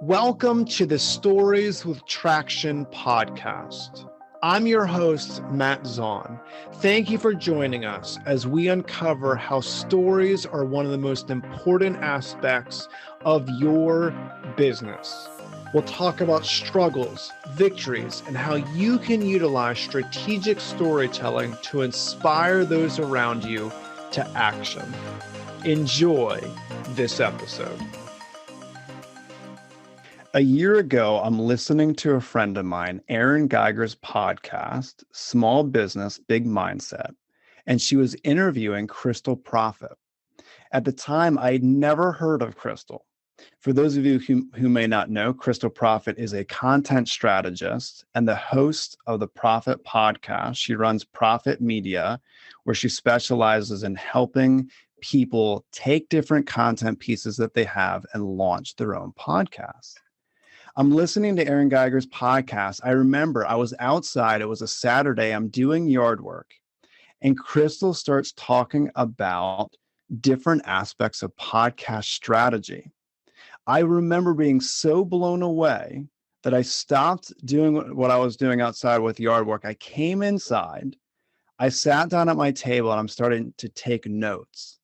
Welcome to the Stories with Traction podcast. I'm your host, Matt ZAUN. Thank you for joining us as we uncover how stories are one of the most important aspects of your business. We'll talk about struggles, victories, and how you can utilize strategic storytelling to inspire those around you to action. Enjoy this episode. A year ago, I'm listening to a friend of mine, Erin Geiger's podcast, Small Business, Big Mindset, and she was interviewing KRYSTAL PROFFITT. At the time, I had never heard of KRYSTAL. For those of you who may not know, KRYSTAL PROFFITT is a content strategist and the host of the Proffitt podcast. She runs Proffitt Media, where she specializes in helping people take different content pieces that they have and launch their own podcasts. I'm listening to Erin Geiger's podcast. I remember I was outside. It was a Saturday. I'm doing yard work. And KRYSTAL starts talking about different aspects of podcast strategy. I remember being so blown away that I stopped doing what I was doing outside with yard work. I came inside. I sat down at my table and I'm starting to take notes.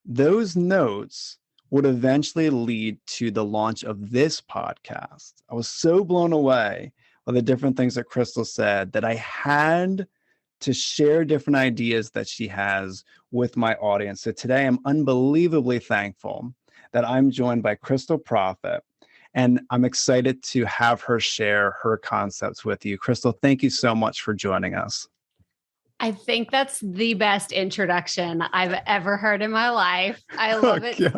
Those notes would eventually lead to the launch of this podcast. I was so blown away by the different things that KRYSTAL said that I had to share different ideas that she has with my audience. So today I'm unbelievably thankful that I'm joined by KRYSTAL PROFFITT, and I'm excited to have her share her concepts with you. KRYSTAL, thank you so much for joining us. I think that's the best introduction I've ever heard in my life. I love it so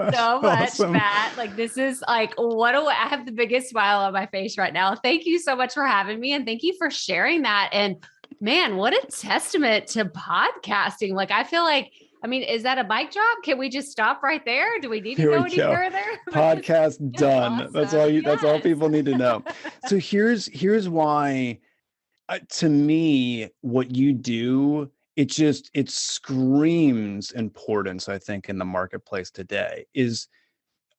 much, awesome. Matt. Like, this is like, I have the biggest smile on my face right now. Thank you so much for having me. And thank you for sharing that. And man, what a testament to podcasting. Like, I feel like, is that a mic drop? Can we just stop right there? Do we need to go any further? Podcast done. Awesome. That's all people need to know. So here's why. To me, what you do, it screams importance, I think, in the marketplace today. Is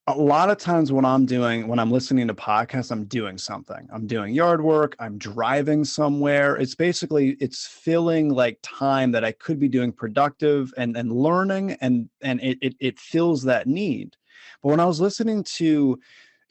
a lot of times when I'm listening to podcasts, I'm doing something. I'm doing yard work, I'm driving somewhere. It's filling like time that I could be doing productive and learning, and it fills that need. But when I was listening to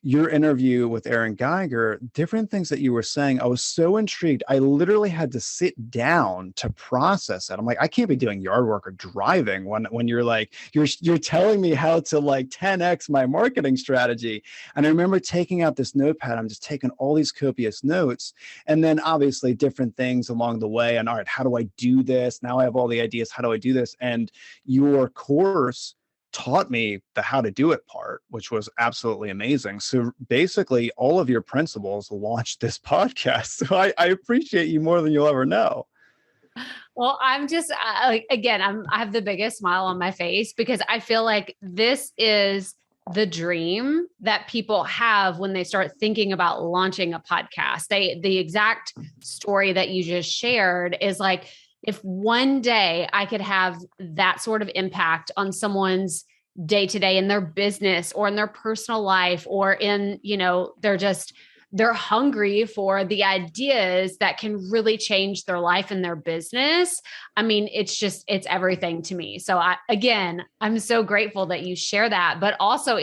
your interview with Erin Geiger, different things that you were saying, I was so intrigued. I literally had to sit down to process it. I'm like, I can't be doing yard work or driving when you're like, you're telling me how to like 10x my marketing strategy. And I remember taking out this notepad. I'm just taking all these copious notes, and then obviously different things along the way. And all right, how do I do this? Now I have all the ideas. How do I do this? And your course taught me the how to do it part, which was absolutely amazing. So basically all of your principles launched this podcast. So I appreciate you more than you'll ever know. Well, I'm just, I have the biggest smile on my face because I feel like this is the dream that people have when they start thinking about launching a podcast. The exact story that you just shared is like, if one day I could have that sort of impact on someone's day-to-day in their business or in their personal life, or in, they're hungry for the ideas that can really change their life and their business. It's everything to me. So I'm so grateful that you share that, but also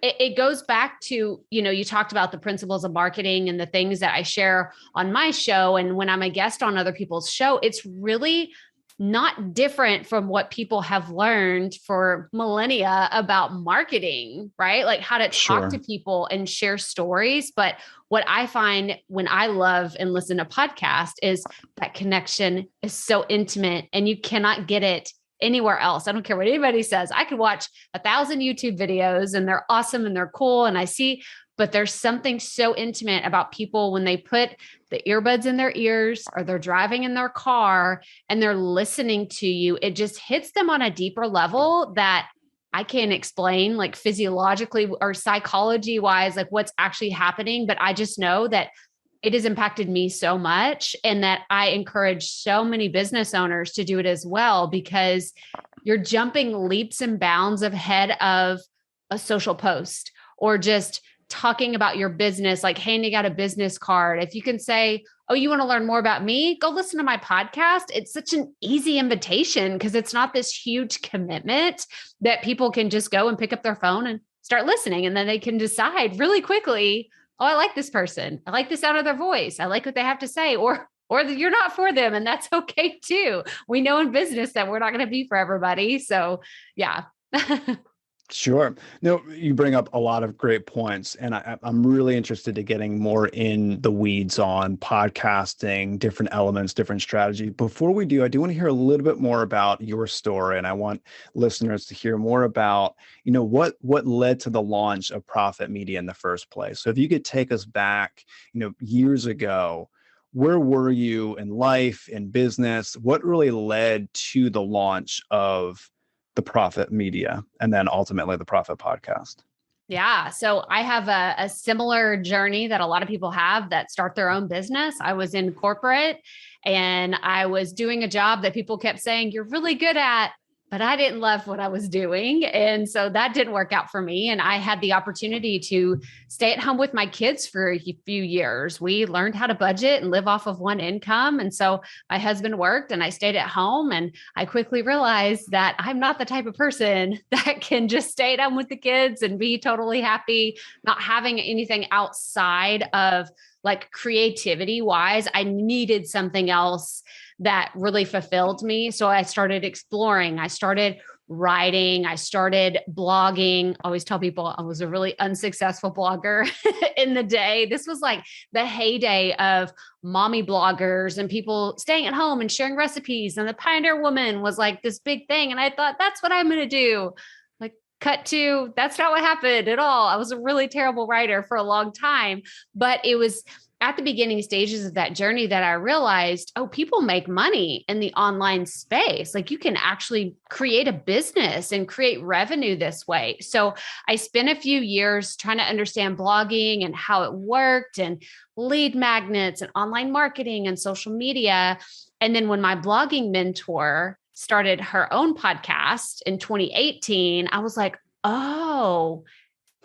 it goes back to, you talked about the principles of marketing and the things that I share on my show. And when I'm a guest on other people's show, it's really not different from what people have learned for millennia about marketing, right? Like how to talk to people and share stories. But what I find when I love and listen to podcasts is that connection is so intimate and you cannot get it anywhere else. I don't care what anybody says. I could watch 1,000 YouTube videos and they're awesome and they're cool. And but there's something so intimate about people when they put the earbuds in their ears or they're driving in their car and they're listening to you. It just hits them on a deeper level that I can't explain, like physiologically or psychology wise, like what's actually happening. But I just know that it has impacted me so much, and that I encourage so many business owners to do it as well, because you're jumping leaps and bounds ahead of a social post or just talking about your business, like handing out a business card. If you can say, oh, you want to learn more about me? Go listen to my podcast. It's such an easy invitation because it's not this huge commitment that people can just go and pick up their phone and start listening. And then they can decide really quickly, oh, I like this person. I like the sound of their voice. I like what they have to say, or you're not for them. And that's okay too. We know in business that we're not going to be for everybody. So yeah. Sure. No, you bring up a lot of great points, and I'm really interested in getting more in the weeds on podcasting, different elements, different strategy. Before we do, I do want to hear a little bit more about your story, and I want listeners to hear more about, what led to the launch of Proffitt Media in the first place. So if you could take us back, years ago, where were you in life, in business? What really led to the launch of the Proffitt Media, and then ultimately the Proffitt podcast? Yeah. So I have a similar journey that a lot of people have that start their own business. I was in corporate and I was doing a job that people kept saying, you're really good at, but I didn't love what I was doing. And so that didn't work out for me. And I had the opportunity to stay at home with my kids for a few years. We learned how to budget and live off of one income. And so my husband worked and I stayed at home. And I quickly realized that I'm not the type of person that can just stay at home with the kids and be totally happy, not having anything outside of like creativity wise. I needed something else that really fulfilled me. So I started exploring. I started writing. I started blogging. I always tell people I was a really unsuccessful blogger in the day. This was like the heyday of mommy bloggers and people staying at home and sharing recipes. And the Pioneer Woman was like this big thing. And I thought, that's what I'm going to do. Like, cut to, that's not what happened at all. I was a really terrible writer for a long time, but it was at the beginning stages of that journey that I realized, oh, people make money in the online space. Like you can actually create a business and create revenue this way. So I spent a few years trying to understand blogging and how it worked and lead magnets and online marketing and social media. And then when my blogging mentor started her own podcast in 2018, I was like, oh,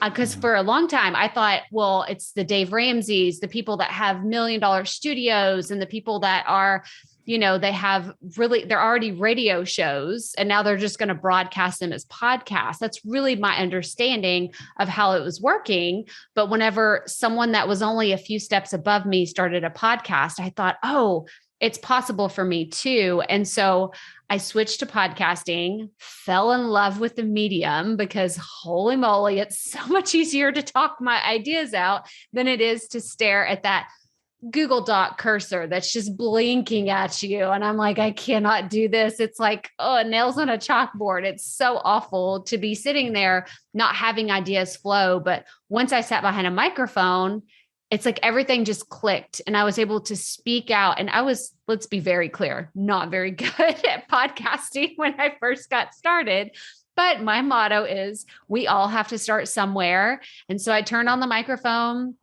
because for a long time I thought, well, it's the Dave Ramseys, the people that have $1 million studios and the people that are, they're already radio shows and now they're just going to broadcast them as podcasts. That's really my understanding of how it was working. But whenever someone that was only a few steps above me started a podcast, I thought, oh, it's possible for me too. And so I switched to podcasting, fell in love with the medium because holy moly, it's so much easier to talk my ideas out than it is to stare at that Google Doc cursor that's just blinking at you. And I'm like, I cannot do this. It's like, oh, nails on a chalkboard. It's so awful to be sitting there, not having ideas flow. But once I sat behind a microphone, it's like everything just clicked and I was able to speak out. And I was, let's be very clear, not very good at podcasting when I first got started. But my motto is we all have to start somewhere. And so I turned on the microphone,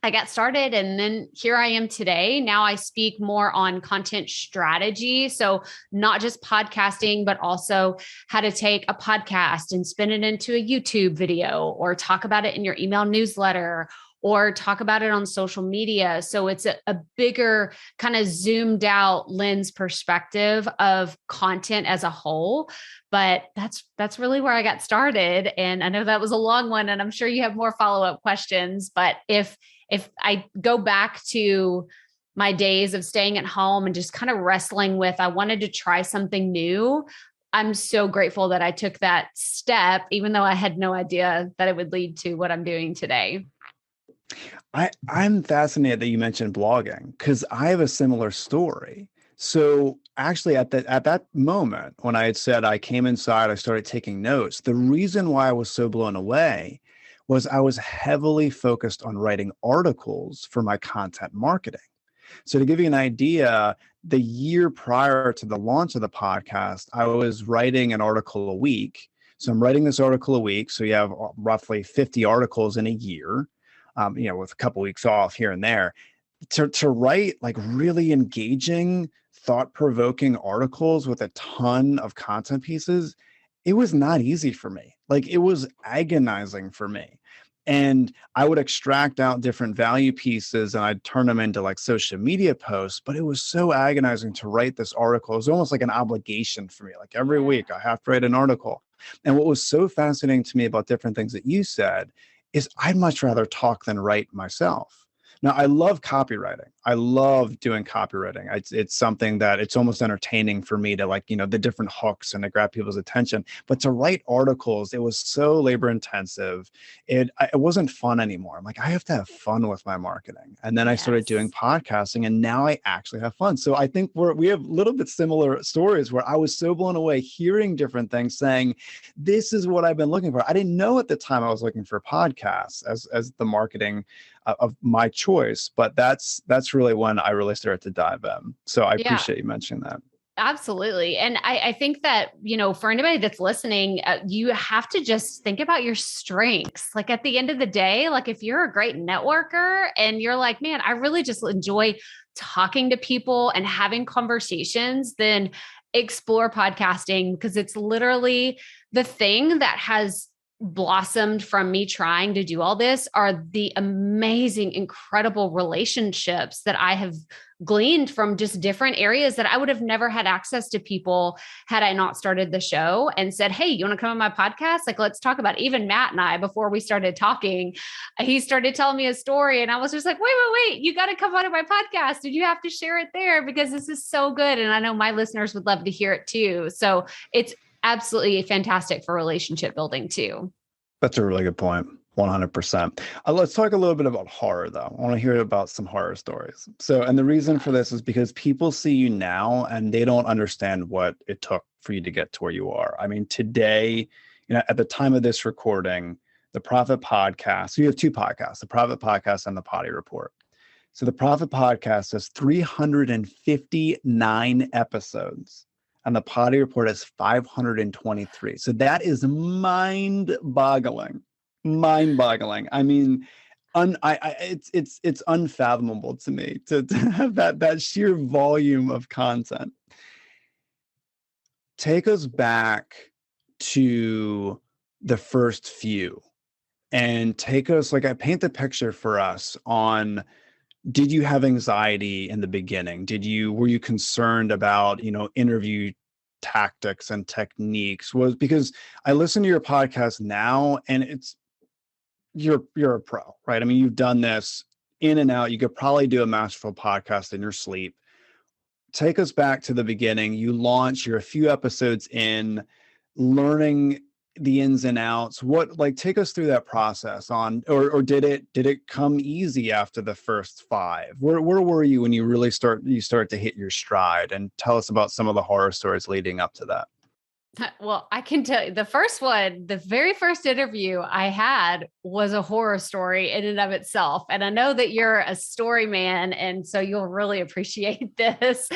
I got started, and then here I am today. Now I speak more on content strategy. So not just podcasting, but also how to take a podcast and spin it into a YouTube video or talk about it in your email newsletter or talk about it on social media. So it's a bigger kind of zoomed out lens perspective of content as a whole. But that's really where I got started. And I know that was a long one, and I'm sure you have more follow-up questions. But if I go back to my days of staying at home and just kind of wrestling with, I wanted to try something new, I'm so grateful that I took that step, even though I had no idea that it would lead to what I'm doing today. I'm fascinated that you mentioned blogging because I have a similar story. So actually at that moment when I had said I came inside, I started taking notes. The reason why I was so blown away was I was heavily focused on writing articles for my content marketing. So to give you an idea, the year prior to the launch of the podcast, I was writing an article a week. So I'm writing this article a week. So you have roughly 50 articles in a year. With a couple weeks off here and there, to write like really engaging, thought-provoking articles with a ton of content pieces, it was not easy for me. Like it was agonizing for me. And I would extract out different value pieces and I'd turn them into like social media posts. But it was so agonizing to write this article. It was almost like an obligation for me. Like every week I have to write an article. And what was so fascinating to me about different things that you said is I'd much rather talk than write myself. Now, I love copywriting. I love doing copywriting. It's something that it's almost entertaining for me to like, the different hooks and to grab people's attention. But to write articles, it was so labor intensive. It wasn't fun anymore. I'm like, I have to have fun with my marketing. And then I started doing podcasting and now I actually have fun. So I think we have a little bit similar stories where I was so blown away hearing different things saying, this is what I've been looking for. I didn't know at the time I was looking for podcasts as the marketing of my choice, but that's really when I really started to dive in. So I appreciate you mentioning that. Absolutely. And I think that, for anybody that's listening, you have to just think about your strengths. Like at the end of the day, like if you're a great networker and you're like, man, I really just enjoy talking to people and having conversations, then explore podcasting because it's literally the thing that has blossomed from me trying to do all this are the amazing, incredible relationships that I have gleaned from just different areas that I would have never had access to people had I not started the show and said, hey, you want to come on my podcast? Like, let's talk about it. Even Matt and I, before we started talking, he started telling me a story and I was just like, wait, you got to come on to my podcast. Did you have to share it there? Because this is so good. And I know my listeners would love to hear it too. So it's absolutely fantastic for relationship building too. That's a really good point. 100%. Let's talk a little bit about horror though. I want to hear about some horror stories. So, and the reason for this is because people see you now and they don't understand what it took for you to get to where you are. I mean, today, at the time of this recording, the Proffitt podcast, so you have two podcasts, the Proffitt podcast and the Potty Report. So the Proffitt podcast has 359 episodes. And the Potty Report is 523. So that is mind-boggling. I mean, it's unfathomable to me to have that sheer volume of content. Take us back to the first few and take us, like I paint the picture for us on, did you have anxiety in the beginning? Were you concerned about, interview tactics and techniques? Because I listen to your podcast now and you're a pro, right? I mean, you've done this in and out. You could probably do a masterful podcast in your sleep. Take us back to the beginning. You launch, you're a few episodes in, learning the ins and outs. Take us through that process or did it come easy after the first 5? Where were you when you really start to hit your stride? And tell us about some of the horror stories leading up to that. Well, I can tell you the very first interview I had was a horror story in and of itself. And I know that you're a story man, and so you'll really appreciate this.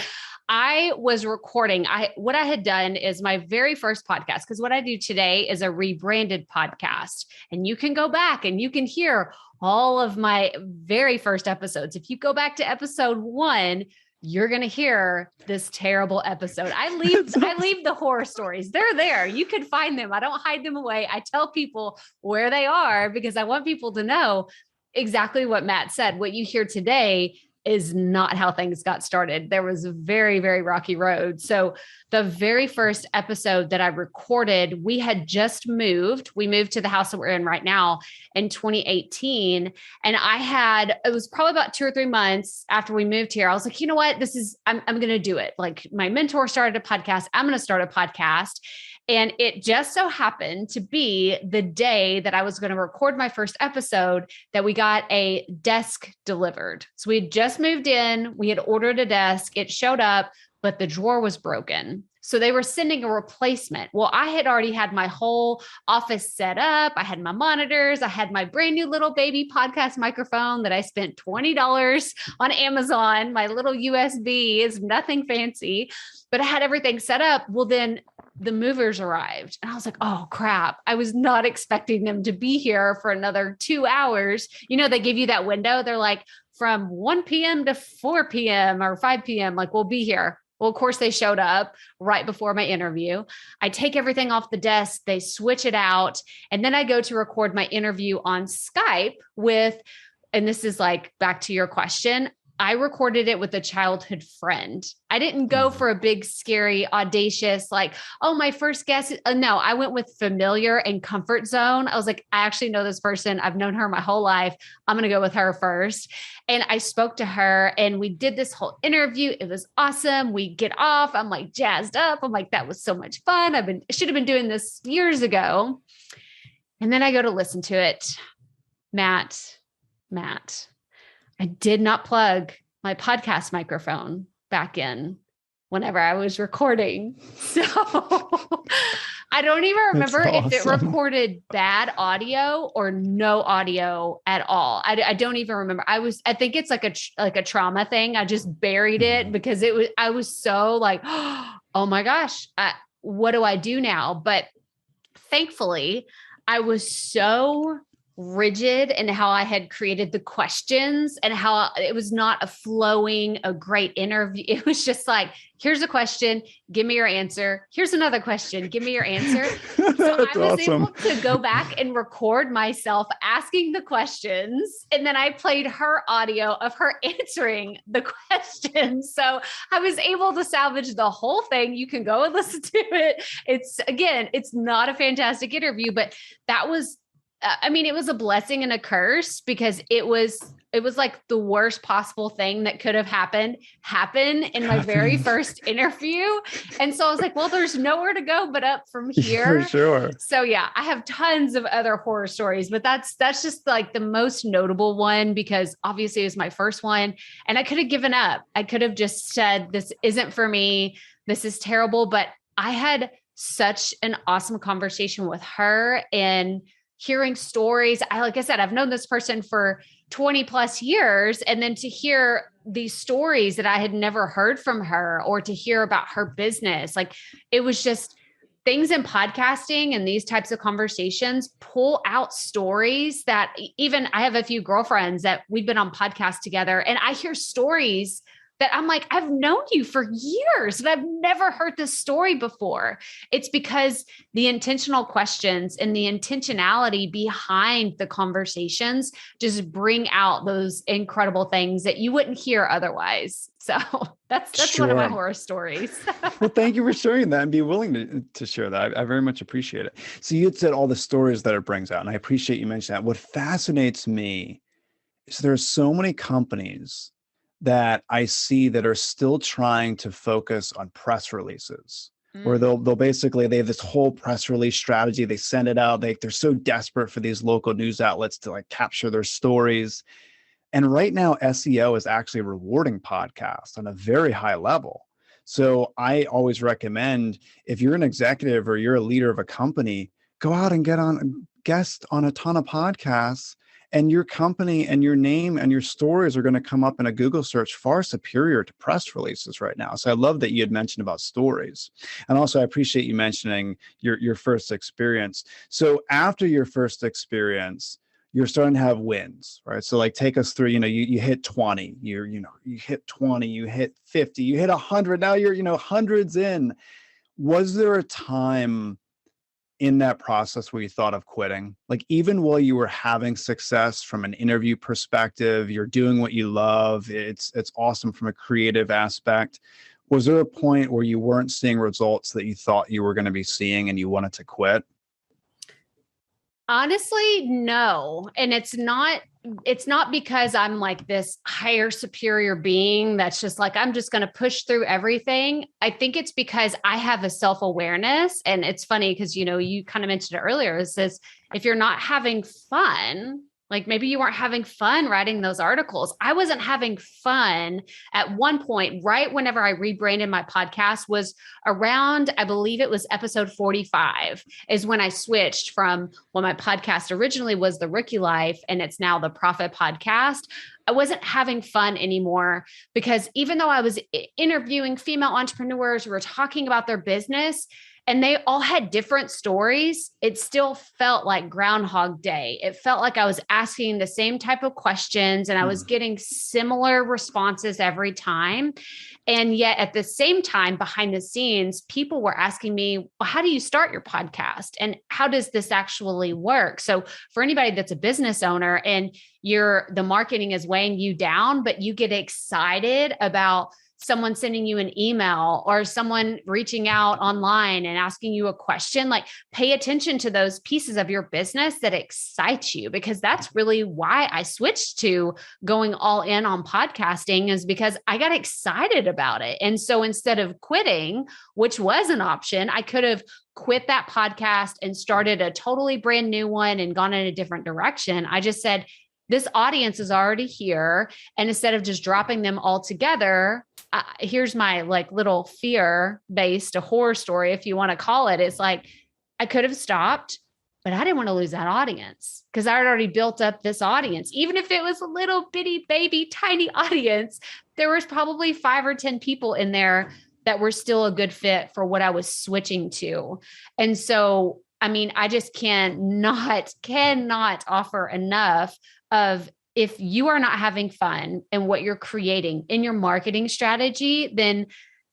I was recording. What I had done is my very first podcast, because what I do today is a rebranded podcast. And you can go back and you can hear all of my very first episodes. If you go back to episode 1, you're going to hear this terrible episode. I leave the horror stories. They're there. You can find them. I don't hide them away. I tell people where they are because I want people to know exactly what Matt said. What you hear today is not how things got started. There was a very, very rocky road. So the very first episode that I recorded, we had just moved. We moved to the house that we're in right now in 2018. And it was probably about 2 or 3 months after we moved here. I was like, you know what? I'm going to do it. Like my mentor started a podcast. I'm going to start a podcast. And it just so happened to be the day that I was going to record my first episode that we got a desk delivered. So we had just moved in, we had ordered a desk, it showed up, but the drawer was broken. So they were sending a replacement. Well, I had already had my whole office set up. I had my monitors. I had my brand new little baby podcast microphone that I spent $20 on Amazon. My little USB is nothing fancy, but I had everything set up. Well, then the movers arrived and I was like, oh crap. I was not expecting them to be here for another 2 hours. They give you that window. They're like from 1 p.m. to 4 p.m. or 5 p.m. Like we'll be here. Well, of course, they showed up right before my interview. I take everything off the desk, they switch it out. And then I go to record my interview on Skype with, and this is like back to your question, I recorded it with a childhood friend. I didn't go for a big, scary, audacious, like, oh, my first guest. No, I went with familiar and comfort zone. I was like, I actually know this person. I've known her my whole life. I'm going to go with her first. And I spoke to her and we did this whole interview. It was awesome. We get off. I'm like jazzed up. I'm like, that was so much fun. I should have been doing this years ago. And then I go to listen to it. Matt, I did not plug my podcast microphone back in whenever I was recording. So I don't even remember if it recorded bad audio or no audio at all. I don't even remember. I think it's like a trauma thing. I just buried it because I was so like, oh my gosh, what do I do now? But thankfully I was so rigid in how I had created the questions and how it was not a great interview. It was just like, here's a question, give me your answer. Here's another question, give me your answer. So I was able to go back and record myself asking the questions. And then I played her audio of her answering the questions. So I was able to salvage the whole thing. You can go and listen to it. It's not a fantastic interview, but that was, it was a blessing and a curse because it was like the worst possible thing that could have happened in my very first interview. And so I was like, well, there's nowhere to go but up from here. For sure. So yeah, I have tons of other horror stories, but that's just like the most notable one because obviously it was my first one and I could have given up. I could have just said, this isn't for me. This is terrible. But I had such an awesome conversation with her and hearing stories. Like I said, I've known this person for 20 plus years. And then to hear these stories that I had never heard from her or to hear about her business, like it was just things in podcasting and these types of conversations pull out stories that even I have a few girlfriends that we've been on podcasts together and I hear stories that I'm like, I've known you for years and I've never heard this story before. It's because the intentional questions and the intentionality behind the conversations just bring out those incredible things that you wouldn't hear otherwise. So that's Sure. one of my horror stories. Well, thank you for sharing that and be willing to share that. I very much appreciate it. So you had said all the stories that it brings out, and I appreciate you mentioning that. What fascinates me is there are so many companies that I see that are still trying to focus on press releases, where they'll basically, they have this whole press release strategy. They send it out. They're so desperate for these local news outlets to like capture their stories. And right now, SEO is actually rewarding podcasts on a very high level. So I always recommend if you're an executive or you're a leader of a company, go out and get on guest on a ton of podcasts. And your company and your name and your stories are going to come up in a Google search far superior to press releases right now. So I love that you had mentioned about stories. And also I appreciate you mentioning your first experience. So after your first experience, you're starting to have wins, right? So like take us through, you hit 20, you hit 20, you hit 50, you hit 100. Now you're, hundreds in. Was there a time in that process where you thought of quitting? Like even while you were having success from an interview perspective, you're doing what you love, it's awesome from a creative aspect. Was there a point where you weren't seeing results that you thought you were going to be seeing and you wanted to quit? Honestly, no. And it's not because I'm like this higher superior being that's just like, I'm just going to push through everything. I think it's because I have a self-awareness. And it's funny because, you kind of mentioned it earlier, is this, if you're not having fun, like maybe you weren't having fun writing those articles. I wasn't having fun at one point, right whenever I rebranded my podcast was around, I believe it was episode 45 is when I switched from when my podcast originally was The Rookie Life and it's now the Proffitt Podcast. I wasn't having fun anymore because even though I was interviewing female entrepreneurs who were talking about their business, and they all had different stories, it still felt like Groundhog Day. It felt like I was asking the same type of questions and I was getting similar responses every time. And yet at the same time, behind the scenes, people were asking me, well, how do you start your podcast? And how does this actually work? So for anybody that's a business owner and the marketing is weighing you down, but you get excited about someone sending you an email or someone reaching out online and asking you a question, like pay attention to those pieces of your business that excite you, because that's really why I switched to going all in on podcasting, is because I got excited about it. And so instead of quitting, which was an option, I could have quit that podcast and started a totally brand new one and gone in a different direction. I just said, this audience is already here. And instead of just dropping them all together, here's my like little fear-based, a horror story, if you want to call it. It's like, I could have stopped, but I didn't want to lose that audience because I had already built up this audience. Even if it was a little bitty baby, tiny audience, there was probably 5 or 10 people in there that were still a good fit for what I was switching to. And so, I mean, I just cannot offer enough of, if you are not having fun in what you're creating in your marketing strategy, then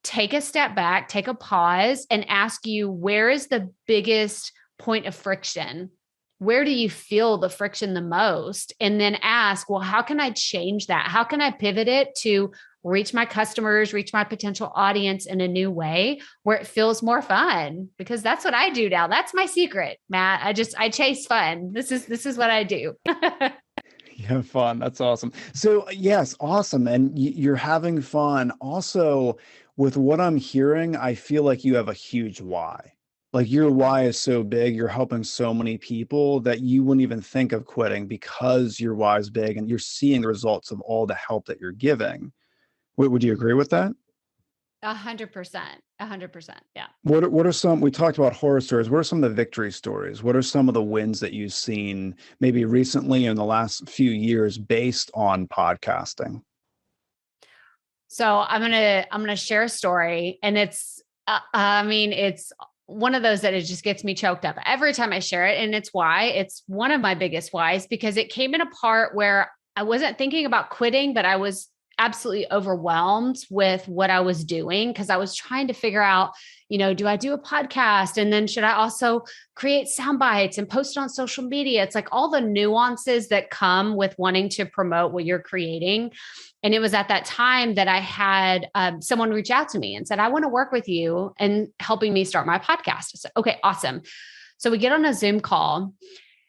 take a step back, take a pause and ask you, where is the biggest point of friction? Where do you feel the friction the most? And then ask, well, how can I change that? How can I pivot it to reach my customers, reach my potential audience in a new way where it feels more fun? Because that's what I do now. That's my secret, Matt. I chase fun. This is what I do. You have fun. That's awesome. So yes, awesome. And you're having fun. Also, with what I'm hearing, I feel like you have a huge why. Like your why is so big. You're helping so many people that you wouldn't even think of quitting because your why is big and you're seeing the results of all the help that you're giving. Would you agree with that? 100%. 100%. Yeah. What are some, we talked about horror stories. What are some of the victory stories? What are some of the wins that you've seen maybe recently in the last few years based on podcasting? So I'm going to share a story, and it's one of those that it just gets me choked up every time I share it. And it's one of my biggest whys, because it came in a part where I wasn't thinking about quitting, but I was absolutely overwhelmed with what I was doing, because I was trying to figure out, do I do a podcast? And then should I also create sound bites and post it on social media? It's like all the nuances that come with wanting to promote what you're creating. And it was at that time that I had someone reach out to me and said, I want to work with you and helping me start my podcast. I said, okay, awesome. So we get on a Zoom call.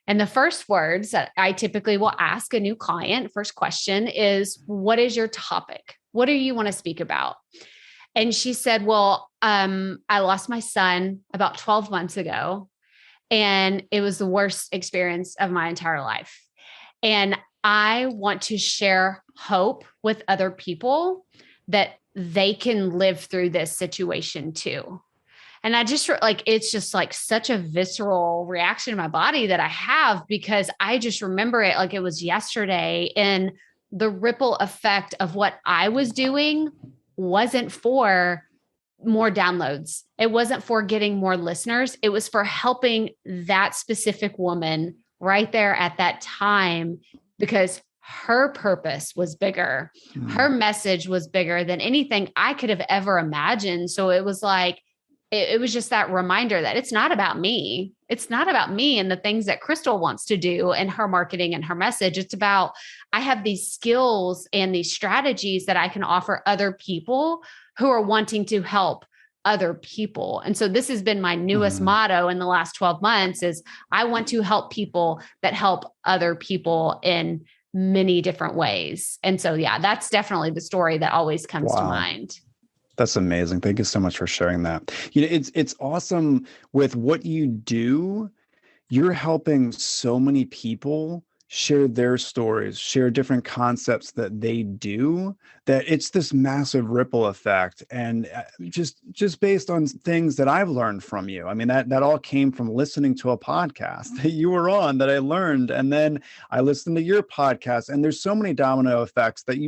And the first words that I typically will ask a new client, first question is, what is your topic? What do you want to speak about? And she said, well, I lost my son about 12 months ago, and it was the worst experience of my entire life. And I want to share hope with other people that they can live through this situation too. And I just it's just like such a visceral reaction in my body that I have, because I just remember it like it was yesterday. And the ripple effect of what I was doing wasn't for more downloads. It wasn't for getting more listeners. It was for helping that specific woman right there at that time, because her purpose was bigger. Her message was bigger than anything I could have ever imagined. So it was like, it was just that reminder that it's not about me. It's not about me and the things that Crystal wants to do and her marketing and her message. It's about, I have these skills and these strategies that I can offer other people who are wanting to help other people. And so this has been my newest motto in the last 12 months is, I want to help people that help other people in many different ways. And so, yeah, that's definitely the story that always comes to mind. That's amazing. Thank you so much for sharing that. It's awesome with what you do. You're helping so many people share their stories, share different concepts that they do, that it's this massive ripple effect. And just based on things that I've learned from you. I mean, that all came from listening to a podcast that you were on that I learned. And then I listened to your podcast, and there's so many domino effects that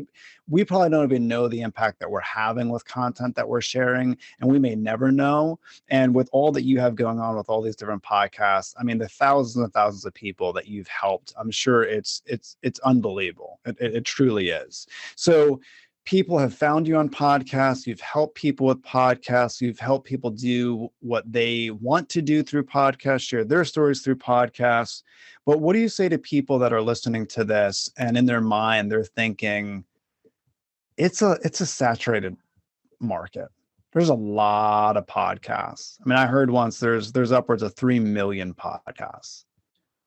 we probably don't even know the impact that we're having with content that we're sharing, and we may never know. And with all that you have going on with all these different podcasts, I mean, the thousands and thousands of people that you've helped, I'm sure it's unbelievable. It truly is. So people have found you on podcasts. You've helped people with podcasts. You've helped people do what they want to do through podcasts, share their stories through podcasts. But what do you say to people that are listening to this and in their mind, they're thinking, it's a saturated market. There's a lot of podcasts. I mean, I heard once there's upwards of 3 million podcasts.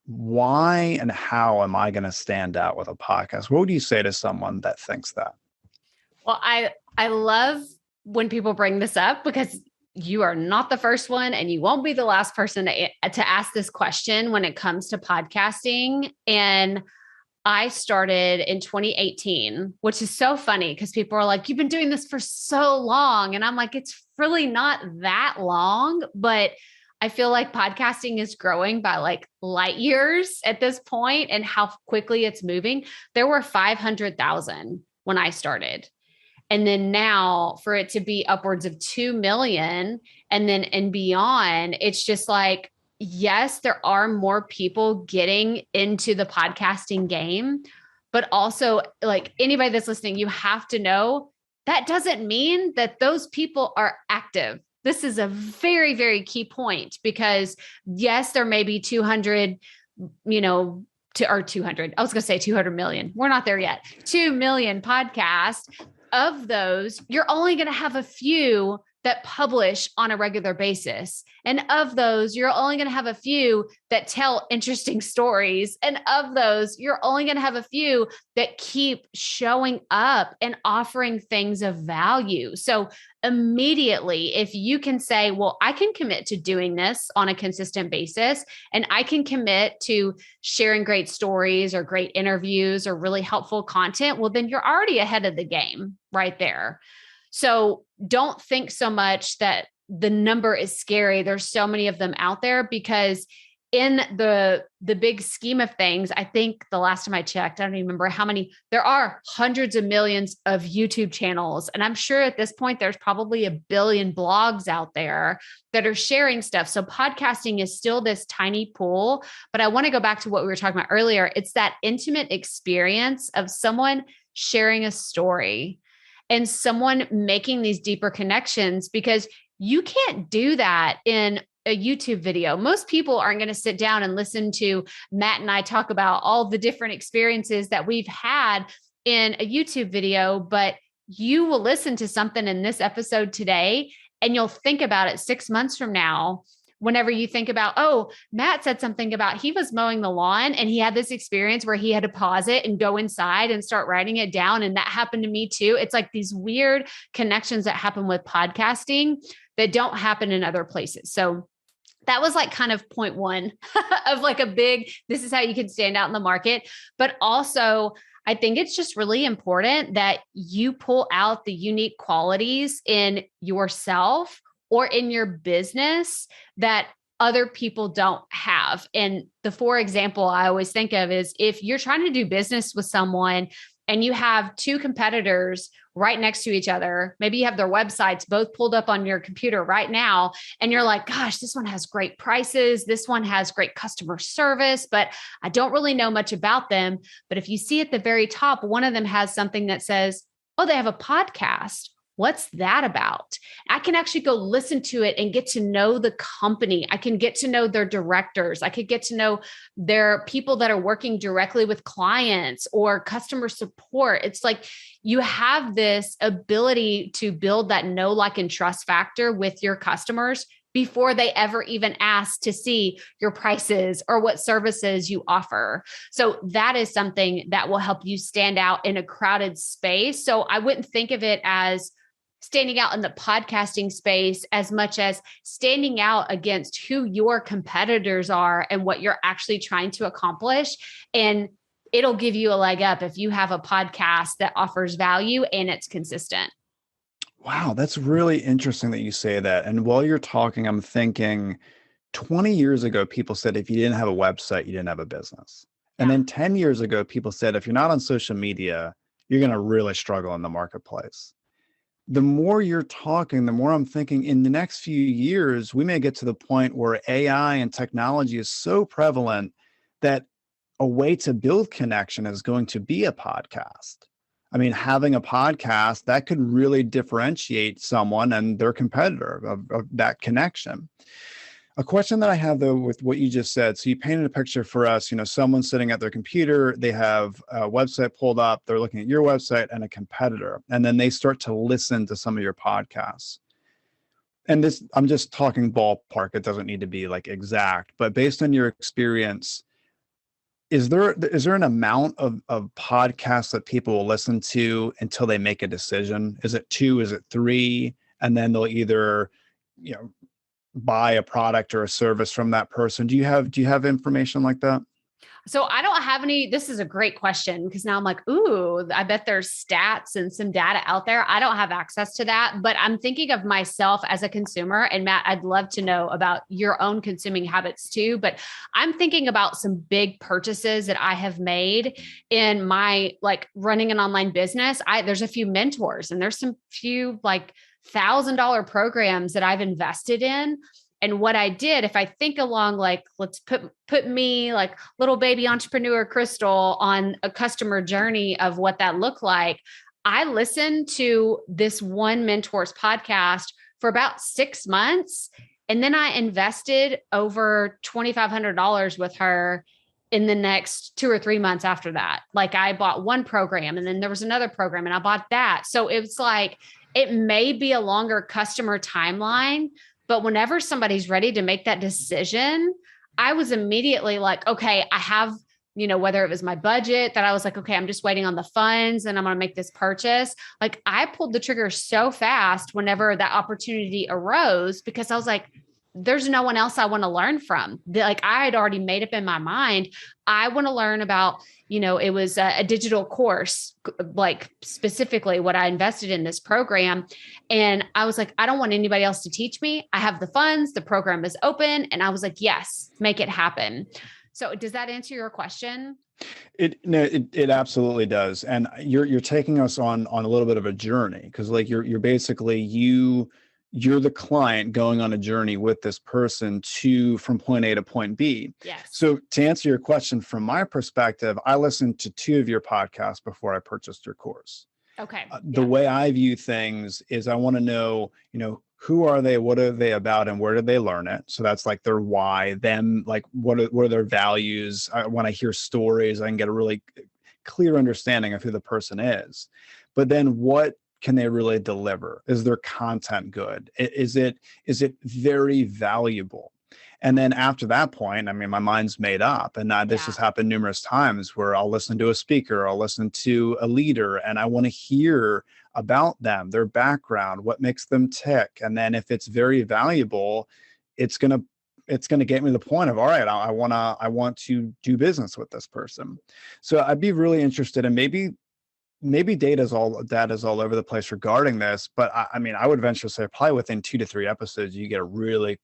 Why and how am I going to stand out with a podcast? What would you say to someone that thinks that? Well, I love when people bring this up, because you are not the first one and you won't be the last person to ask this question when it comes to podcasting. And I started in 2018, which is so funny because people are like, you've been doing this for so long. And I'm like, it's really not that long, but I feel like podcasting is growing by like light years at this point and how quickly it's moving. There were 500,000 when I started. And then now for it to be upwards of 2 million and beyond, it's just like, yes, there are more people getting into the podcasting game, but also like anybody that's listening, you have to know that doesn't mean that those people are active. This is a very, very key point, because yes, there may be 200, or 200, I was going to say 200 million. We're not there yet. 2 million podcasts. Of those, you're only going to have a few that publish on a regular basis. And of those, you're only going to have a few that tell interesting stories. And of those, you're only going to have a few that keep showing up and offering things of value. So immediately, if you can say, well, I can commit to doing this on a consistent basis, and I can commit to sharing great stories or great interviews or really helpful content, well, then you're already ahead of the game right there. So don't think so much that the number is scary. There's so many of them out there, because in the big scheme of things, I think the last time I checked, I don't even remember how many, there are hundreds of millions of YouTube channels. And I'm sure at this point, there's probably 1 billion blogs out there that are sharing stuff. So podcasting is still this tiny pool, but I want to go back to what we were talking about earlier. It's that intimate experience of someone sharing a story and someone making these deeper connections, because you can't do that in a YouTube video. Most people aren't going to sit down and listen to Matt and I talk about all the different experiences that we've had in a YouTube video, but you will listen to something in this episode today and you'll think about it 6 months from now. Whenever you think about, oh, Matt said something about he was mowing the lawn and he had this experience where he had to pause it and go inside and start writing it down. And that happened to me too. It's like these weird connections that happen with podcasting that don't happen in other places. So that was like kind of point one of like a big, this is how you can stand out in the market. But also, I think it's just really important that you pull out the unique qualities in yourself or in your business that other people don't have. And the for example I always think of is if you're trying to do business with someone and you have two competitors right next to each other, maybe you have their websites both pulled up on your computer right now, and you're like, gosh, this one has great prices. This one has great customer service, but I don't really know much about them. But if you see at the very top, one of them has something that says, oh, they have a podcast. What's that about? I can actually go listen to it and get to know the company. I can get to know their directors. I could get to know their people that are working directly with clients or customer support. It's like you have this ability to build that know, like, and trust factor with your customers before they ever even ask to see your prices or what services you offer. So that is something that will help you stand out in a crowded space. So I wouldn't think of it as standing out in the podcasting space as much as standing out against who your competitors are and what you're actually trying to accomplish. And it'll give you a leg up if you have a podcast that offers value and it's consistent. Wow, that's really interesting that you say that. And while you're talking, I'm thinking 20 years ago, people said if you didn't have a website, you didn't have a business. And then 10 years ago, people said if you're not on social media, you're going to really struggle in the marketplace. The more you're talking, the more I'm thinking in the next few years, we may get to the point where AI and technology is so prevalent that a way to build connection is going to be a podcast. I mean, having a podcast that could really differentiate someone and their competitor of that connection. A question that I have though with what you just said, so you painted a picture for us, someone sitting at their computer, they have a website pulled up, they're looking at your website and a competitor, and then they start to listen to some of your podcasts. And this, I'm just talking ballpark, it doesn't need to be like exact, but based on your experience, is there an amount of podcasts that people will listen to until they make a decision? Is it 2? Is it 3? And then they'll either, buy a product or a service from that person. Do you have information like that? So I don't have any, this is a great question because now I'm like, ooh, I bet there's stats and some data out there. I don't have access to that, but I'm thinking of myself as a consumer. And Matt, I'd love to know about your own consuming habits too, but I'm thinking about some big purchases that I have made in my running an online business. There's a few mentors and there's some few $1,000 programs that I've invested in. And what I did, if I think along, let's put me little baby entrepreneur Crystal on a customer journey of what that looked like. I listened to this one mentor's podcast for about 6 months. And then I invested over $2,500 with her in the next 2 or 3 months after that. I bought one program and then there was another program and I bought that. So it's it may be a longer customer timeline, but whenever somebody's ready to make that decision, I was immediately okay, I have, whether it was my budget that I was okay, I'm just waiting on the funds and I'm going to make this purchase. I pulled the trigger so fast whenever that opportunity arose because I was there's no one else I want to learn from. I had already made up in my mind. I want to learn about, it was a digital course, specifically what I invested in this program. And I was I don't want anybody else to teach me. I have the funds, the program is open. And I was yes, make it happen. So does that answer your question? It absolutely does. And you're taking us on a little bit of a journey because you're basically you're the client going on a journey with this person from point A to point B. Yes. So to answer your question, from my perspective, I listened to 2 of your podcasts before I purchased your course. Okay. The way I view things is I want to know, who are they, what are they about, and where did they learn it? So that's their why, them, what are their values? When I hear stories, I can get a really clear understanding of who the person is. But then what can they really deliver? Is their content good? Is it very valuable? And then after that point, I mean, my mind's made up. And this has happened numerous times where I'll listen to a speaker, I'll listen to a leader, and I want to hear about them, their background, what makes them tick. And then if it's very valuable, it's gonna get me to the point of, all right, I want to do business with this person. So I'd be really interested in maybe data is all over the place regarding this, but I would venture to say probably within 2 to 3 episodes, you get a really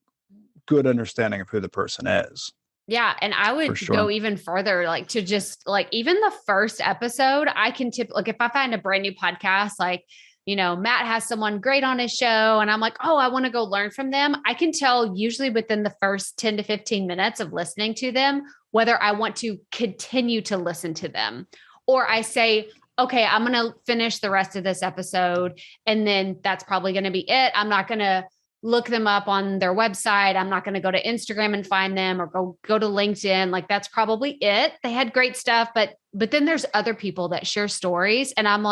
good understanding of who the person is. Yeah. And I would go even further, to just even the first episode, I can if I find a brand new podcast, Matt has someone great on his show and I'm oh, I want to go learn from them. I can tell usually within the first 10 to 15 minutes of listening to them, whether I want to continue to listen to them or I say, okay, I'm going to finish the rest of this episode. And then that's probably going to be it. I'm not going to look them up on their website. I'm not going to go to Instagram and find them or go to LinkedIn. That's probably it. They had great stuff, but then there's other people that share stories. And I'm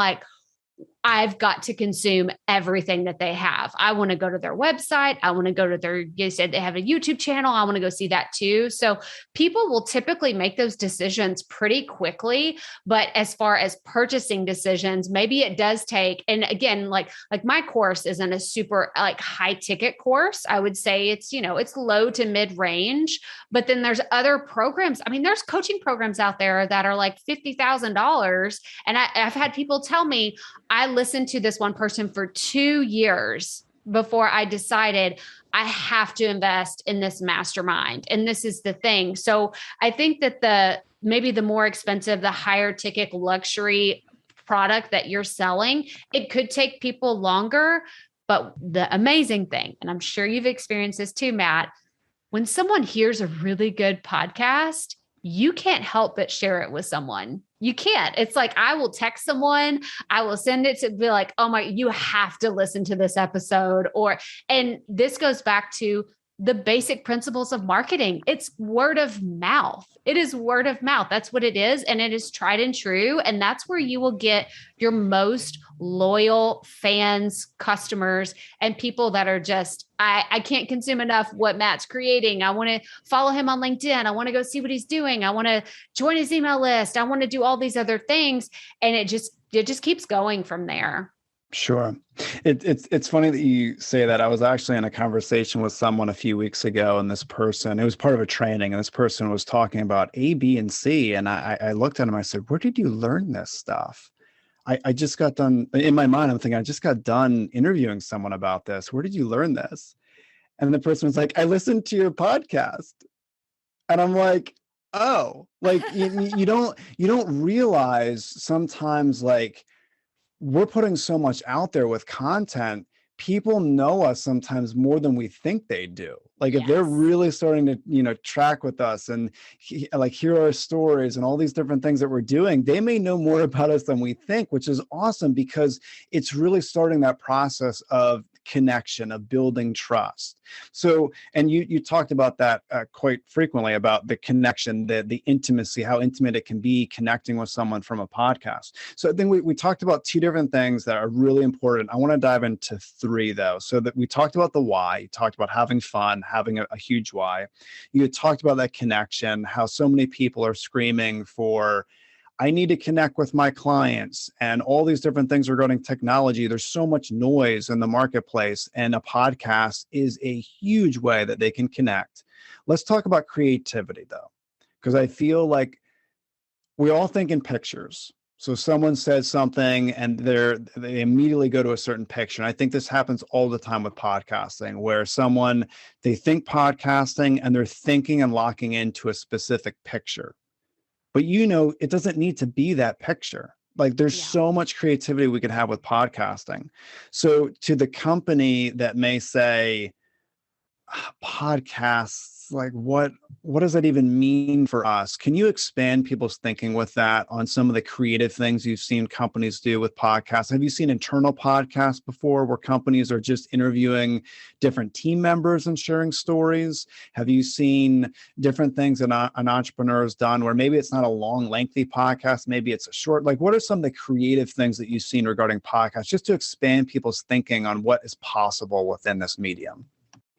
I've got to consume everything that they have. I want to go to their website. I want to go to you said they have a YouTube channel. I want to go see that too. So people will typically make those decisions pretty quickly. But as far as purchasing decisions, maybe it does take, and again, like my course isn't a super high ticket course. I would say it's, it's low to mid range, but then there's other programs. I mean, there's coaching programs out there that are $50,000. And I've had people tell me, I listened to this one person for 2 years before I decided I have to invest in this mastermind. And this is the thing. So I think that maybe the more expensive, the higher ticket luxury product that you're selling. It could take people longer, but the amazing thing, and I'm sure you've experienced this too, Matt, when someone hears a really good podcast, you can't help but share it with someone. You can't. It's like, I will text someone, I will send it to be like, oh my, you have to listen to this episode. And this goes back to the basic principles of marketing. It's word of mouth. It is word of mouth. That's what it is. And it is tried and true. And that's where you will get your most loyal fans, customers, and people that are just, I can't consume enough what Matt's creating. I want to follow him on LinkedIn. I want to go see what he's doing. I want to join his email list. I want to do all these other things. And it just keeps going from there. Sure. It's funny that you say that. I was actually in a conversation with someone a few weeks ago, and this person, it was part of a training, and this person was talking about A, B, and C. And I looked at him, I said, where did you learn this stuff? I just got done, in my mind, I'm thinking, I just got done interviewing someone about this. Where did you learn this? And the person was like, I listened to your podcast. And I'm like, oh, like you don't realize sometimes, like, we're putting so much out there with content. People know us sometimes more than we think they do. Like, if they're really starting to, track with us and like hear our stories and all these different things that we're doing, they may know more about us than we think, which is awesome, because it's really starting that process of connection, of building trust. So, and you talked about that quite frequently, about the connection, the intimacy, how intimate it can be connecting with someone from a podcast. So I think we talked about two different things that are really important. I want to dive into three though. So that we talked about the why, you talked about having fun, having a huge why. You talked about that connection, how so many people are screaming for, I need to connect with my clients, and all these different things regarding technology. There's so much noise in the marketplace, and a podcast is a huge way that they can connect. Let's talk about creativity though, because I feel like we all think in pictures. So someone says something and they immediately go to a certain picture. And I think this happens all the time with podcasting, where they think podcasting and they're thinking and locking into a specific picture. But it doesn't need to be that picture. Like, there's so much creativity we could have with podcasting. So to the company that may say, podcasts, like what does that even mean for us? Can you expand people's thinking with that on some of the creative things you've seen companies do with podcasts? Have you seen internal podcasts before, where companies are just interviewing different team members and sharing stories? Have you seen different things that an entrepreneur has done, where maybe it's not a long, lengthy podcast, maybe it's a short? Like, what are some of the creative things that you've seen regarding podcasts, just to expand people's thinking on what is possible within this medium?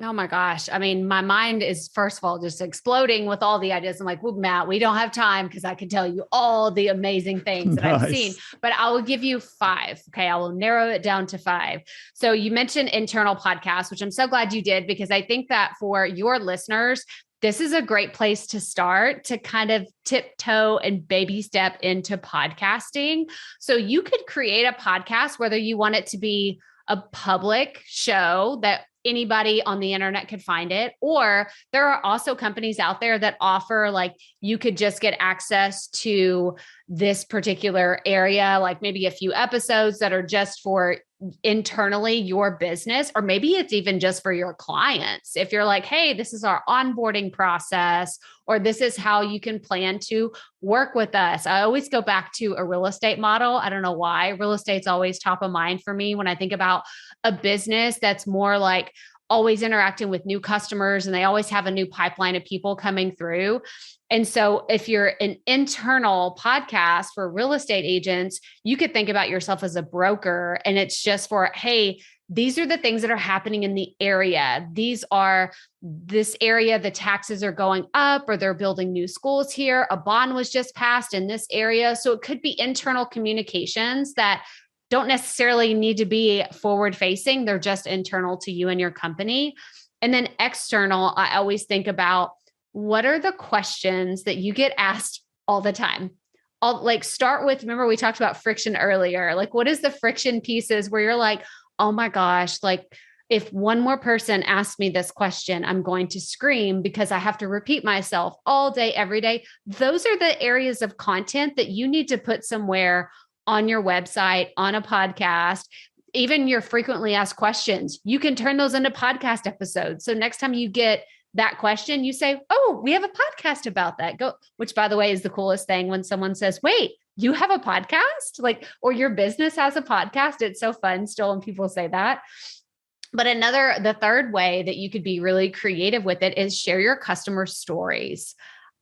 Oh my gosh. I mean, my mind is, first of all, just exploding with all the ideas. I'm like, well, Matt, we don't have time, because I could tell you all the amazing things that I've seen, but I will give you 5. Okay. I will narrow it down to 5. So you mentioned internal podcasts, which I'm so glad you did, because I think that for your listeners, this is a great place to start to kind of tiptoe and baby step into podcasting. So you could create a podcast, whether you want it to be a public show that anybody on the internet could find it, or there are also companies out there that offer, like, you could just get access to this particular area, like maybe a few episodes that are just for internally your business, or maybe it's even just for your clients. If you're like, hey, this is our onboarding process, or this is how you can plan to work with us. I always go back to a real estate model. I don't know why. Real estate's always top of mind for me when I think about a business that's more like always interacting with new customers, and they always have a new pipeline of people coming through. And so if you're an internal podcast for real estate agents, you could think about yourself as a broker, and it's just for, hey, these are the things that are happening in the area. This area, the taxes are going up, or they're building new schools here. A bond was just passed in this area. So it could be internal communications that don't necessarily need to be forward facing. They're just internal to you and your company. And then external, I always think about, what are the questions that you get asked all the time? I'll start with, remember we talked about friction earlier. Like, what is the friction pieces where you're like, oh my gosh, like, if one more person asks me this question, I'm going to scream because I have to repeat myself all day, every day. Those are the areas of content that you need to put somewhere on your website, on a podcast, even your frequently asked questions, you can turn those into podcast episodes. So next time you get that question, you say, oh, we have a podcast about that. Which by the way, is the coolest thing when someone says, wait, you have a podcast? Like, or your business has a podcast. It's so fun still when people say that. But the third way that you could be really creative with it is share your customer stories.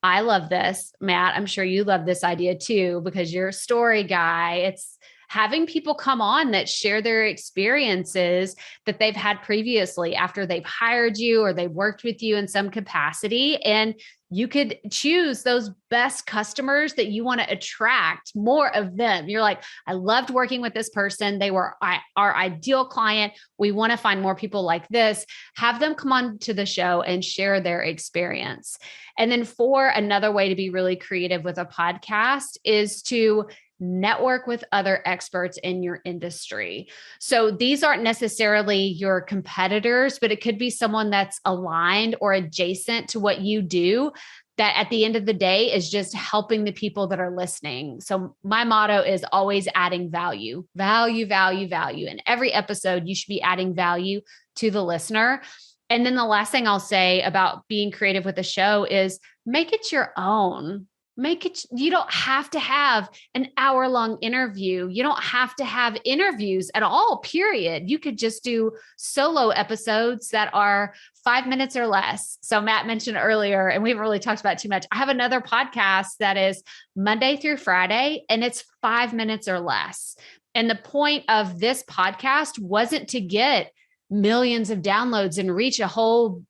I love this, Matt. I'm sure you love this idea too, because you're a story guy. It's having people come on that share their experiences that they've had previously after they've hired you or they've worked with you in some capacity. And you could choose those best customers that you want to attract more of them. You're like, I loved working with this person. They were our ideal client. We want to find more people like this. Have them come on to the show and share their experience. And then another way to be really creative with a podcast is to network with other experts in your industry. So these aren't necessarily your competitors, but it could be someone that's aligned or adjacent to what you do that at the end of the day is just helping the people that are listening. So my motto is always adding value, value, value, value. In every episode, you should be adding value to the listener. And then the last thing I'll say about being creative with the show is make it your own. You don't have to have an hour-long interview. You don't have to have interviews at all, period. You could just do solo episodes that are 5 minutes or less. So Matt mentioned earlier, and we haven't really talked about it too much. I have another podcast that is Monday through Friday, and it's 5 minutes or less. And the point of this podcast wasn't to get millions of downloads and reach a whole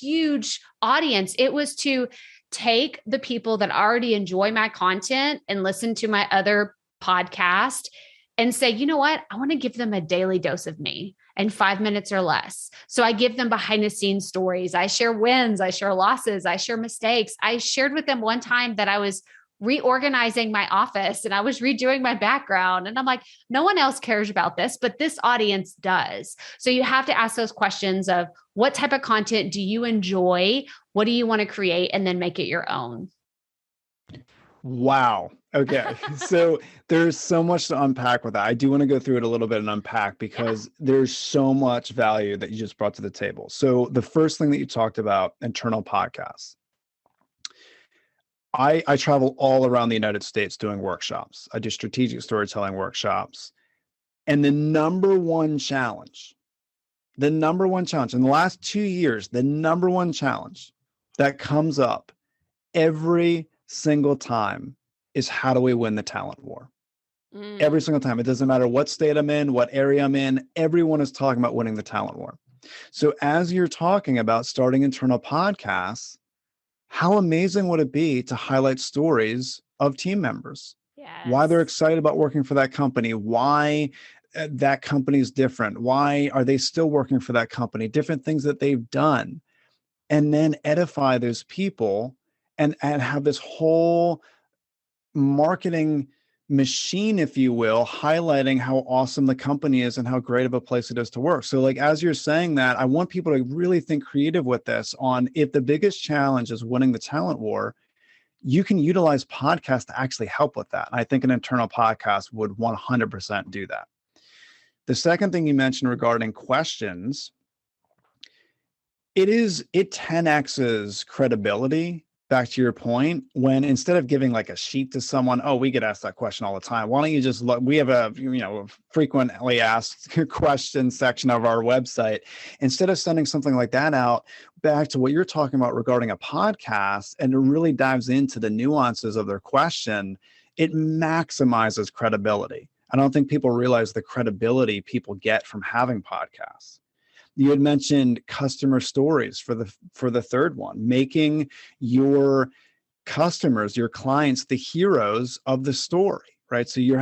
huge audience. It was to take the people that already enjoy my content and listen to my other podcast and say, you know what? I want to give them a daily dose of me in 5 minutes or less. So I give them behind the scenes stories. I share wins. I share losses. I share mistakes. I shared with them one time that I was reorganizing my office and I was redoing my background. And I'm like, no one else cares about this, but this audience does. So you have to ask those questions of what type of content do you enjoy? What do you want to create? And then make it your own. Wow. Okay. So there's so much to unpack with that. I do want to go through it a little bit and unpack because there's so much value that you just brought to the table. So the first thing that you talked about, internal podcasts. I travel all around the United States doing workshops. I do strategic storytelling workshops. And the number one challenge in the last 2 years, the number one challenge that comes up every single time is how do we win the talent war? Every single time. It doesn't matter what state I'm in, what area I'm in, everyone is talking about winning the talent war. So as you're talking about starting internal podcasts, how amazing would it be to highlight stories of team members? Yes. Why they're excited about working for that company, why that company is different, why are they still working for that company, different things that they've done, and then edify those people and have this whole marketing machine, if you will, highlighting how awesome the company is and how great of a place it is to work. So like, as you're saying that, I want people to really think creative with this on if the biggest challenge is winning the talent war, you can utilize podcasts to actually help with that. And I think an internal podcast would 100% do that. The second thing you mentioned regarding questions, it 10x's credibility. Back to your point, when instead of giving like a sheet to someone, oh, we get asked that question all the time. Why don't you just look? We have a frequently asked question section of our website. Instead of sending something like that out, back to what you're talking about regarding a podcast, and it really dives into the nuances of their question, it maximizes credibility. I don't think people realize the credibility people get from having podcasts. You had mentioned customer stories for the third one, making your customers, your clients, the heroes of the story, right? So you're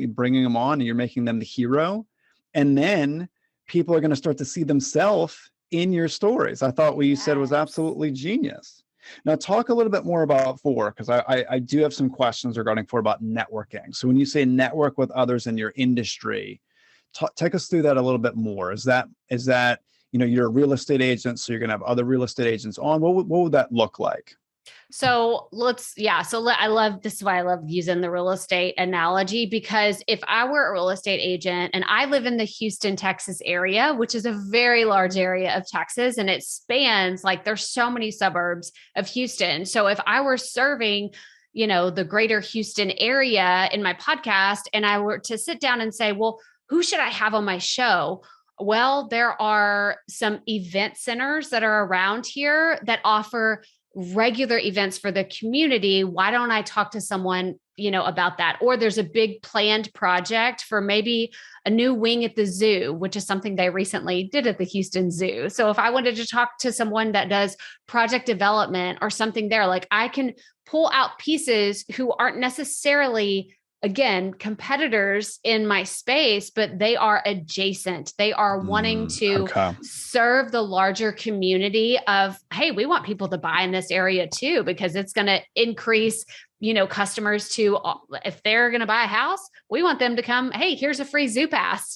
bringing them on and you're making them the hero. And then people are going to start to see themselves in your stories. I thought what you said was absolutely genius. Now talk a little bit more about 4, because I do have some questions regarding 4 about networking. So when you say network with others in your industry, take us through that a little bit more. Is that you're a real estate agent, so you're going to have other real estate agents on? What would that look like? So I love, this is why I love using the real estate analogy, because if I were a real estate agent and I live in the Houston, Texas area, which is a very large area of Texas, and it spans, like, there's so many suburbs of Houston. So if I were serving, the greater Houston area in my podcast, and I were to sit down and say, well, who should I have on my show? Well, there are some event centers that are around here that offer regular events for the community. Why don't I talk to someone, about that? Or there's a big planned project for maybe a new wing at the zoo, which is something they recently did at the Houston Zoo. So if I wanted to talk to someone that does project development or something there, like, I can pull out pieces who aren't necessarily, again, competitors in my space, but they are adjacent. They are wanting to serve the larger community of, hey, we want people to buy in this area too, because it's going to increase, customers to, if they're going to buy a house, we want them to come, hey, here's a free zoo pass,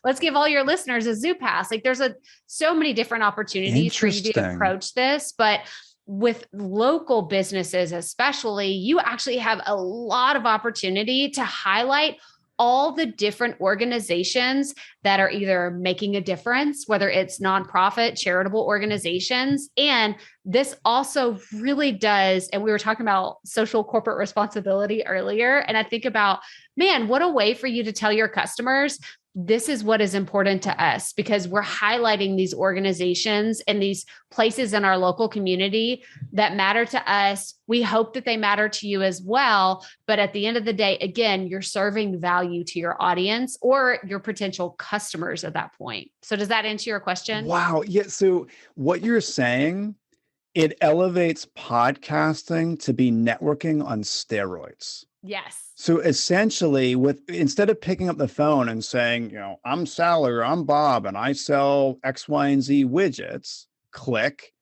let's give all your listeners a zoo pass. Like, there's so many different opportunities for you to approach this, but with local businesses, especially, you actually have a lot of opportunity to highlight all the different organizations that are either making a difference, whether it's nonprofit, charitable organizations. And this also really does, and we were talking about social corporate responsibility earlier. And I think about, man, what a way for you to tell your customers, this is what is important to us, because we're highlighting these organizations and these places in our local community that matter to us. We hope that they matter to you as well. But at the end of the day, again, you're serving value to your audience or your potential customers at that point. So does that answer your question? Wow. Yeah. So what you're saying, it elevates podcasting to be networking on steroids. Yes. So essentially, instead of picking up the phone and saying, I'm Sally or I'm Bob and I sell X, Y, and Z widgets, click,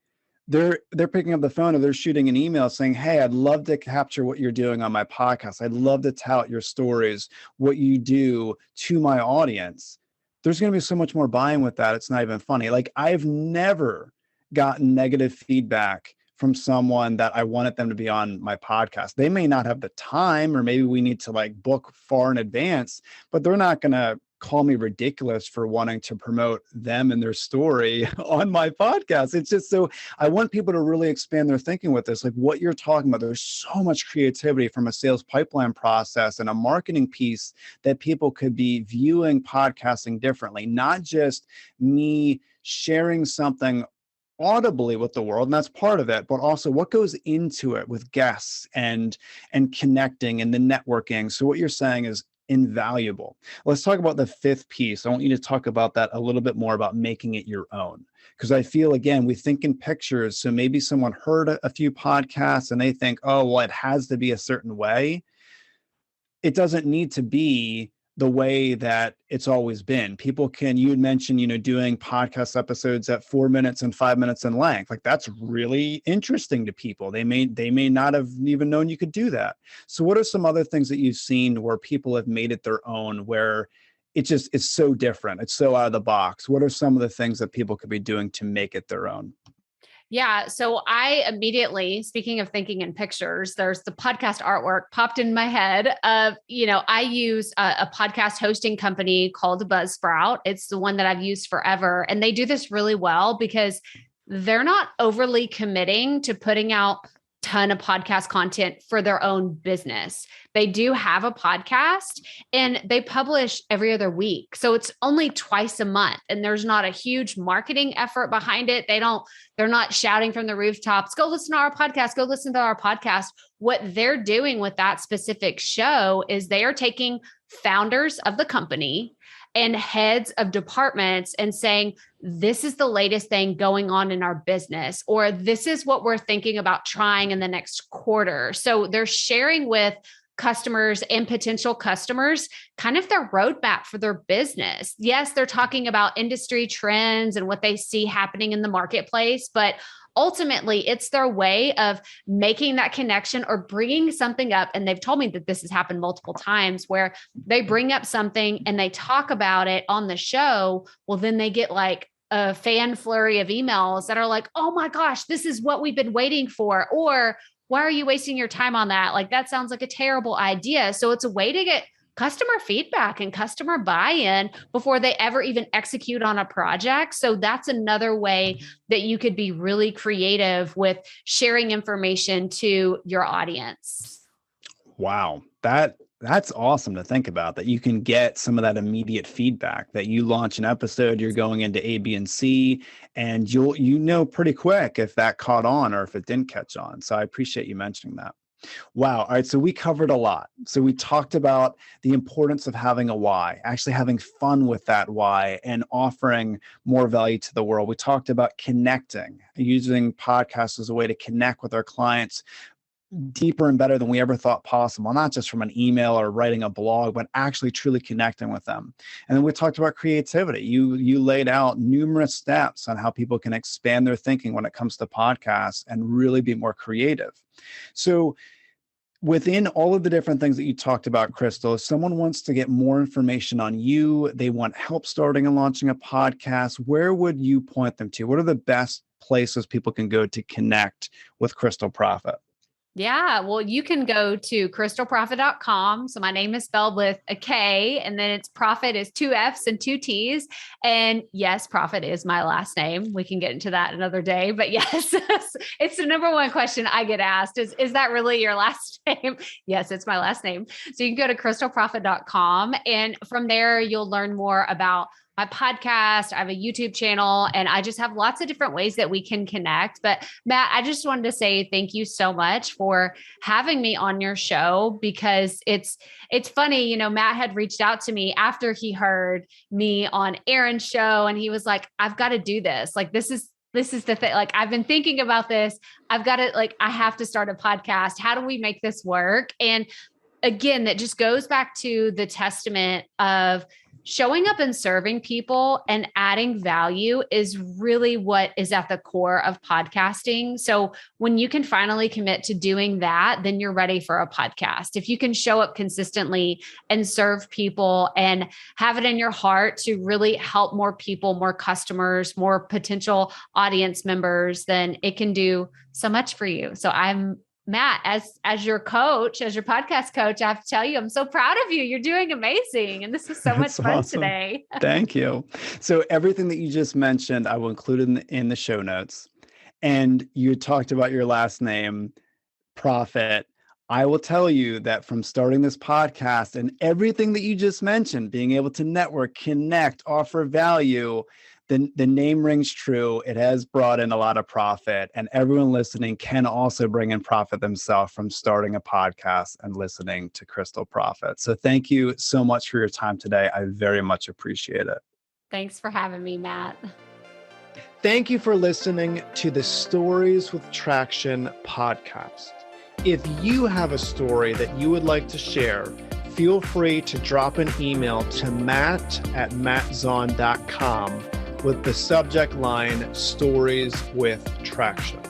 they're picking up the phone or they're shooting an email saying, hey, I'd love to capture what you're doing on my podcast. I'd love to tout your stories, what you do to my audience. There's going to be so much more buying with that. It's not even funny. Like, I've never gotten negative feedback from someone that I wanted them to be on my podcast. They may not have the time, or maybe we need to book far in advance, but they're not going to call me ridiculous for wanting to promote them and their story on my podcast. It's just, so I want people to really expand their thinking with this. Like what you're talking about, there's so much creativity from a sales pipeline process and a marketing piece that people could be viewing podcasting differently, not just me sharing something audibly with the world, and that's part of it, but also what goes into it with guests and connecting and the networking. So what you're saying is invaluable. Let's talk about the fifth piece. I want you to talk about that a little bit more, about making it your own, because I feel, again, we think in pictures. So maybe someone heard a few podcasts and they think, oh, well, it has to be a certain way. It doesn't need to be the way that it's always been. People can, you had mentioned, doing podcast episodes at 4 minutes and 5 minutes in length. Like, that's really interesting to people. They may not have even known you could do that. So what are some other things that you've seen where people have made it their own, where it's so different, it's so out of the box? What are some of the things that people could be doing to make it their own? Yeah. So I immediately, speaking of thinking in pictures, there's the podcast artwork popped in my head of, I use a podcast hosting company called Buzzsprout. It's the one that I've used forever. And they do this really well because they're not overly committing to putting out ton of podcast content for their own business. They do have a podcast and they publish every other week. So it's only twice a month and there's not a huge marketing effort behind it. They're not shouting from the rooftops, go listen to our podcast, go listen to our podcast. What they're doing with that specific show is they are taking founders of the company and heads of departments and saying, this is the latest thing going on in our business, or this is what we're thinking about trying in the next quarter. So they're sharing with customers and potential customers kind of their roadmap for their business. Yes, they're talking about industry trends and what they see happening in the marketplace, but ultimately, it's their way of making that connection or bringing something up. And they've told me that this has happened multiple times where they bring up something and they talk about it on the show. Well, then they get a fan flurry of emails that are like, oh my gosh, this is what we've been waiting for. Or why are you wasting your time on that? Like, that sounds like a terrible idea. So it's a way to get customer feedback and customer buy-in before they ever even execute on a project. So that's another way that you could be really creative with sharing information to your audience. Wow. That's awesome to think about, that you can get some of that immediate feedback, that you launch an episode, you're going into A, B, and C, and you know pretty quick if that caught on or if it didn't catch on. So I appreciate you mentioning that. Wow. All right. So we covered a lot. So we talked about the importance of having a why, actually having fun with that why and offering more value to the world. We talked about connecting, using podcasts as a way to connect with our clients deeper and better than we ever thought possible, not just from an email or writing a blog, but actually truly connecting with them. And then we talked about creativity. You laid out numerous steps on how people can expand their thinking when it comes to podcasts and really be more creative. So within all of the different things that you talked about, Crystal, if someone wants to get more information on you, they want help starting and launching a podcast, where would you point them to? What are the best places people can go to connect with Crystal Proffitt? Yeah, well, you can go to krystalproffitt.com. So my name is spelled with a K, and then it's Proffitt is 2 F's and 2 T's. And yes, Proffitt is my last name. We can get into that another day. But yes, it's the number one question I get asked is that really your last name? Yes, it's my last name. So you can go to krystalproffitt.com. And from there, you'll learn more about my podcast. I have a YouTube channel, and I just have lots of different ways that we can connect. But Matt, I just wanted to say thank you so much for having me on your show, because it's funny, you know, Matt had reached out to me after he heard me on Aaron's show, and he was like, I've got to do this. Like, this is the thing. Like, I've been thinking about this. I've got to, like, I have to start a podcast. How do we make this work? And again, that just goes back to the testament of showing up and serving people and adding value is really what is at the core of podcasting. So when you can finally commit to doing that, then you're ready for a podcast. If you can show up consistently and serve people and have it in your heart to really help more people, more customers, more potential audience members, then it can do so much for you. So I'm Matt, as your coach, as your podcast coach, I have to tell you, I'm so proud of you. You're doing amazing. And this was so much fun awesome. Today. Thank you. So everything that you just mentioned, I will include in the show notes. And you talked about your last name, Proffitt. I will tell you that from starting this podcast and everything that you just mentioned, being able to network, connect, offer value, the name rings true. It has brought in a lot of profit, and everyone listening can also bring in profit themselves from starting a podcast and listening to Crystal Proffitt. So thank you so much for your time today. I very much appreciate it. Thanks for having me, Matt. Thank you for listening to the Stories with Traction podcast. If you have a story that you would like to share, feel free to drop an email to matt@mattzaun.com with the subject line Stories with Traction.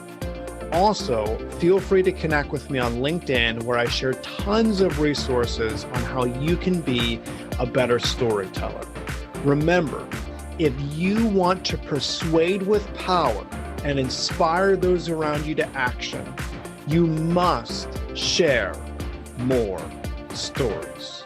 Also, feel free to connect with me on LinkedIn, where I share tons of resources on how you can be a better storyteller. Remember, if you want to persuade with power and inspire those around you to action, you must share more stories.